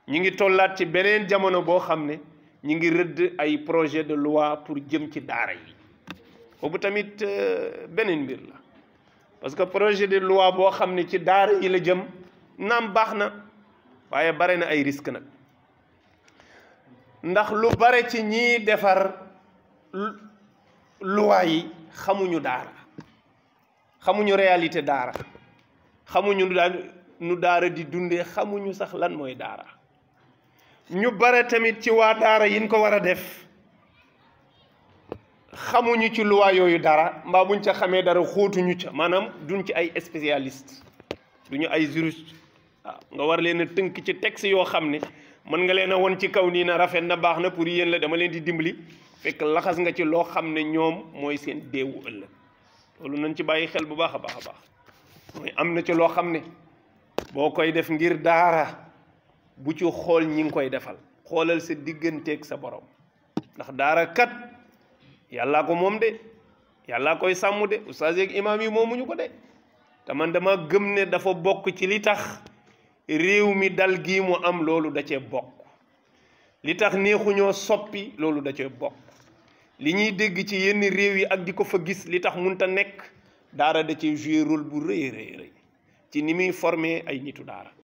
ñi ngi tollaat ci beneen jamono boo xam ne ñi ngi rëdd ay projet de loi pour jëm ci daara yi boobu tamit beneen mbir la parce que projet de loi boo xam ne ci daara yi la jëm naam baax na waaye bare na ay risque nag ndax lu bare ci ñiy defar loi yi xamuñu daara xamuñu réalité daara xamuñu nu daara di dundee xamuñu sax lan mooy daara ñu bare tamit ci waa daara yin ko war a def xamuñu ci loi yooyu dara mbaa buñ ca xamee dara xóotuñu ca maanaam duñ ci ay spécialiste duñu ay juriste waaw nga war leen a tënk ci texte yoo xam ne mën nga leen a won ci kaw nii na rafet na baax na pour yéen la dama leen di dimbali fekk laxas nga ci loo xam ne ñoom mooy seen deewu ëllëg loolu nañ ci bàyyi xel bu baax a baax a baax mooy am na ci loo xam ne boo koy def ngir daara bu ci xool ñi ngi koy defal xoolal sa digganteeg sa borom ndax daara kat yàllaa ko moom de yàllaa koy sàmm de ustaas yeeg imaam yi moomuñu ko de te man dama gëm ne dafa bokk ci li tax réew mi dal gii mu am loolu da cee bokk li tax neexuñoo soppi loolu da cee bokk li ñuy dégg ci yenn réew yi ak di ko fa gis li tax munta nekk daara da cee jouer rôle bu rëy rëy rëy ci ni muy former ay nitu daara